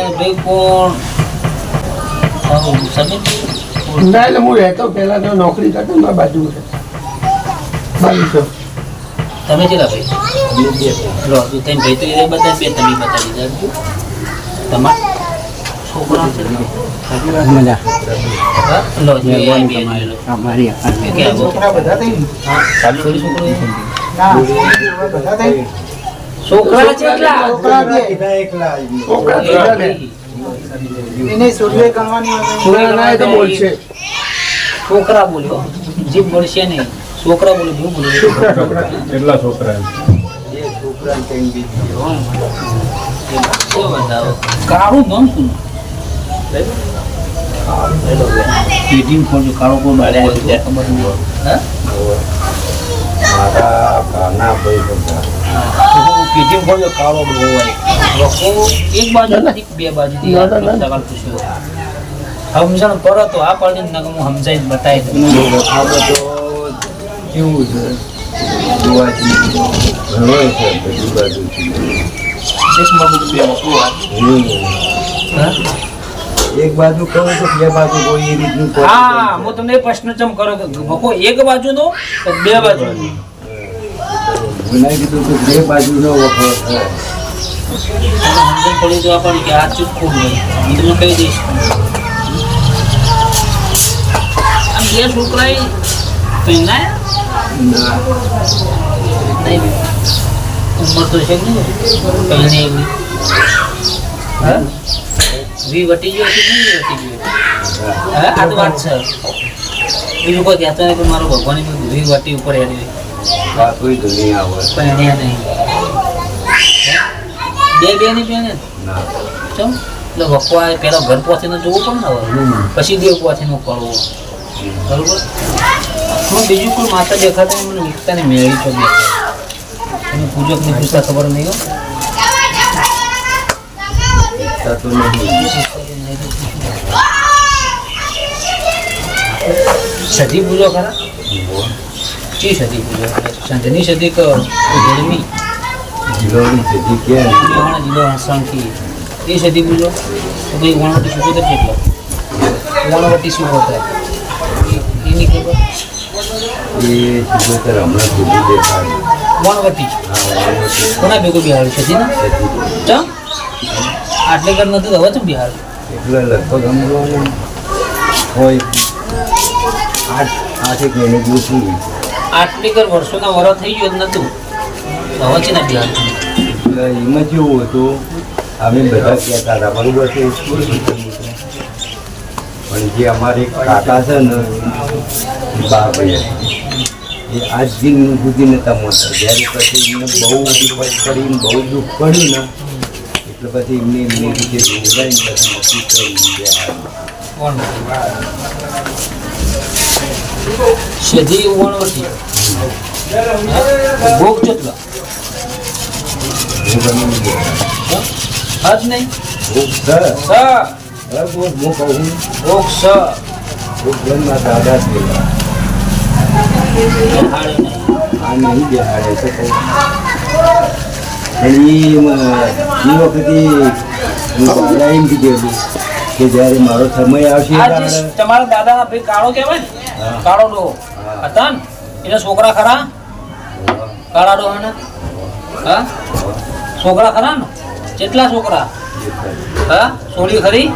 ભાઈ કોણ સમિતિ ના એટલે હું રહેતો પહેલા તો નોકરી કરતો મારા બાજુ તમે કેટલા ભાઈ લો તું તમે ભાઈ તો એ બધા બે તમે બતાવી દીધા તમારા છોકરા છે મજા લો અમારી છોકરા બધા થઈ છોકરા કેટલા છોકરા બોલ્યો જીભ બોલશે નહીં છોકરા બોલે હું બોલું કેટલા છોકરા કાળું નામ શું પેટીમ ખોજો કાળો કોઈ બાળકો ખબર નહીં પેટીમ ખોજો કાળો બહુ હોય એક બાજુ નથી બે બાજુ સવાલ પૂછ્યો સમજણ કરો તો આ પાડી ને હું સમજાઈને બતાવી દઉં કેવું છે જોવાથી ઘણો છે બધી બાજુથી એક બાજુ કહો તો બે બાજુ કોઈ એ રીતનું હા હું તમને પ્રશ્ન ચમ કરો કે ભકો એક બાજુ નો બે બાજુ બનાવી દીધું કે બે બાજુનો વખો છે સમજણ પડી તો આપણને કે આ ચૂકવું નહીં હું તમને કહી દઈશ આમ બે છોકરા પહેલા નહીં ઉંમર તો છે નહીં પહેલે એવી હા વી વટી ગયો કે નહીં વટી ગયો હા આ તો વાત છે બીજું કોઈ કહેતો નહીં કે મારો ભગવાન વી વટી ઉપર હેડી કોઈ દુનિયા હોય પણ એને નહીં બે ની બેન ના ચમ એટલે વખવા પેલા ઘર પહોંચીને જોવું પણ ને હવે પછી દેવ પહોંચીને કરવું બરોબર હું બીજું કોઈ માતા દેખાતા મને વિકતાને મેળવી છો દેખાય એને પૂજકની પૂછતા ખબર નહીં હો તો નહીં સદી પૂજો ખરા ચી સદી પૂજો સંધની સદી કે ગરમી જીલોની સદી કે જિલ્લો હસણથી એ સદી પૂજો તો ભાઈ વણવટી શું તો કેટલો વણવટી શું હોતા એની ખબર એ સિદ્ધોતર હમણાં સુધી દેખાડ્યું વણવટી કોના ભેગું બિહાડ્યું સદી ને ચમ આટલે ઘર નતું હવે ચમ બિહાડ્યું એટલે લગભગ અમરોને હોય 8 મહિને પૂછ્યું આટલી ઘર વર્ષોના વરસ થઈ ગયો નતું હવે છે ને બિહાડ્યું એટલે એમાં કેવું હતું અમે બધા કહેતા હતા બરોબર છે પણ જે અમારે એક કાકા છે ને બાપભાઈ એ આજ દિન સુધી નતા મળતા જ્યારે પછી એમને બહુ વિપત કરીને બહુ દુઃખ પડ્યું ને એટલે પછી એમની રીતે જોડાઈને પછી નક્કી કરી સદી વણવટી ભોગ કેટલો જ નહીં હું કહું ભોગ સ ભગવાનના દાદા થયેલા આ નહીં બેહાડે છે કહું પણ એ વખતે હું દાદા એમ કીધેલું કે જ્યારે મારો સમય આવશે તમારા દાદા ભાઈ કાળો કહેવાય ને કાળો ડો હતા ને એટલે છોકરા ખરા કાળા ડો હા છોકરા ખરા ને કેટલા છોકરા હા સોળી ખરી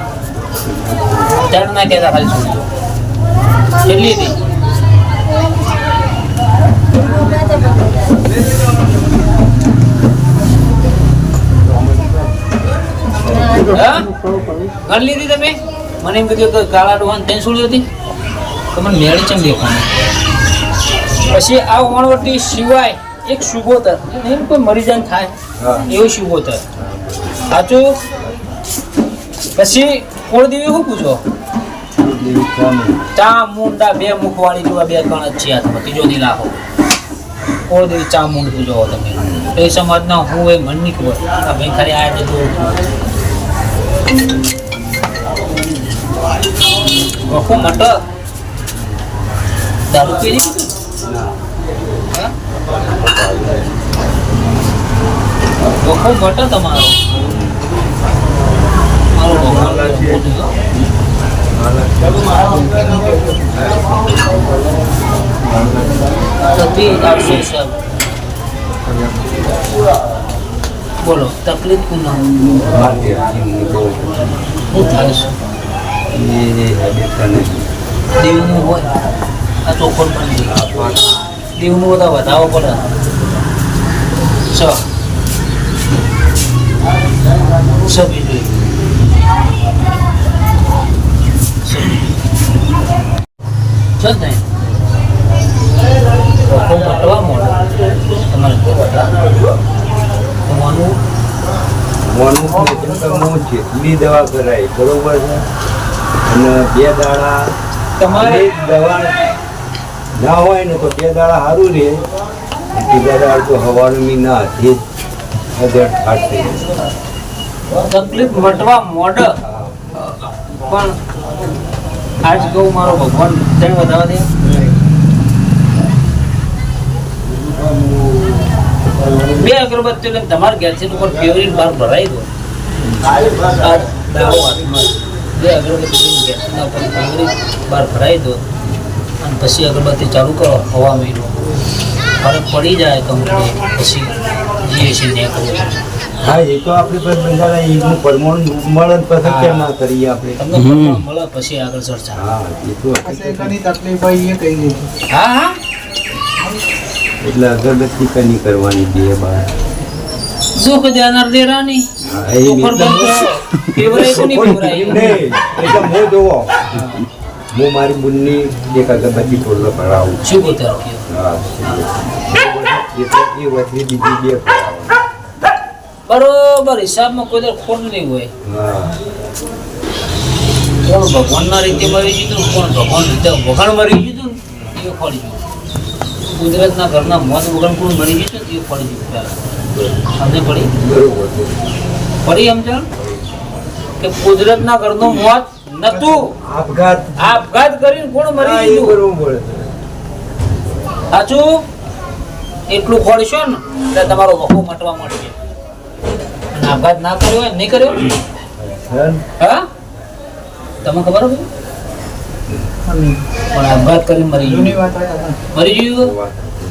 ચાર ના કહેતા ખાલી સોળીઓ કેટલી હતી ઘર લીધી તમે મને એમ કીધું કે કાળા ડોહાન ત્યાં સોળી હતી તમને મેળી ચમ દેખાને પછી આ વણવટી સિવાય એક સુગોતર એમ કોઈ મરી જાય થાય એવું સુગોતર સાચું પછી કોળદેવી શું પૂછો ચામુંડા બે મુખવાળી જેવા બે કણ જ છે હાથમાં ત્રીજો ની લાખો કોળદેવી ચામુંડ પૂજો તમે એ સમાજના હું એ મન ની ખબર આ ભાઈ ખરી આ એટલે વખો મટ દારૂ પી લીધું વખો મટ તમારો મારો ભગવાન મોટું હો. તકલીફ આવશે સાહેબ. બોલો તકલીફ કોને મારી અરજીની બહુ શું થાય છે? એ હેબિટ નહીં. દેવનું હોય આ ચોખોટ બની જાય. દેવનું બધા વધાવો પડે. બીજું છે જ નહીં. લોકો મટવા મળે તમારે તમારું મોનું હું જેટલી દવા કરાય બરોબર છે અને 2 દાડા તમારે એક દવા ના હોય ને તો 2 દાડા સારું રહે, ત્રીજા દાડા તો હવાનું ના હાથે જ ફાટ થઈ જાય. તકલીફ મટવા મોડ પણ આજ કહું મારો ભગવાન તને વધાવા દે. બે અગરબત્તી લઈને તમારા ગેસની ઉપર ફેવરિટ બાર ભરાઈ દો. આ દાવો હાથમાં. બે અગરબત્તી લઈને ગેસના ઉપર ફેવરિટ બાર ભરાઈ દો અને પછી અગરબત્તી ચાલુ કરો. હવા મહિનો ફરક પડી જાય કંપની પછી જીએસી ને કરવું. હા, એ તો આપણે પર બંધારા એનું પરમાણુ મળે ને પછી કેમ ના કરીએ આપણે. તમને ભગવાન મળે પછી આગળ ચર્ચા. હા, એ તો તકલીફ હોય એ કહી દે. હા હા એટલે અગરબત્તી કની કરવાની 2 બાર. દુઃખ દેનાર દેરાની હા, એ ઉપર બંધ ફેવરાય તો નહીં ફેવરાય. એટલે હું જોવો હું મારી બુનની એક અગરબત્તી થોડો ભરાવું. શું બોલતા રાખ્યો? હા, એટલે એ વચ્ચે બીજી 2 ભરાવું. બરોબર હિસાબમાં કોઈ દર ખોટ નહીં હોય. હા, કોણ ભગવાનના રીતે મરી જીતું, કોણ ભગવાન રીતે વગણ મરી જીતું ને એ ફળી ગયું. કુદરતના ઘરના મોત વગર કોણ મરી જીતું ને એ ફળી ગયું. સમજે પડી બરોબર છે. પડી સમજણ કે કુદરતના ઘરનું મોત નતું, આપઘાત. આપઘાત કરીને કોણ હા, મરી એ જીતું. બરોબર છે. સાચું એટલું ખોડશો ને એટલે તમારો વખો મટવા મળશે. અને આપઘાત ના કર્યો હોય નહીં કર્યો હા તમને ખબર હોય પણ આપઘાત કરીને મરી ગયું. મરી ગયું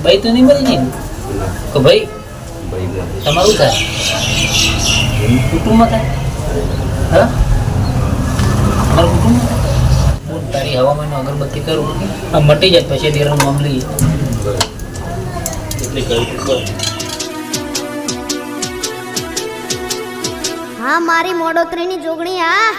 ભાઈ તો નહીં મરી નહીં કે ભાઈ તમારું થાય કુટુંબમાં થાય. હા તમારું કુટુંબમાં થાય. હું તારી હવામાં અગરબત્તી કરું આ મટી જાય પછી દેરાનું મામલી એટલે કહ્યું. હા મારી મોડોતરીની જોગણી હા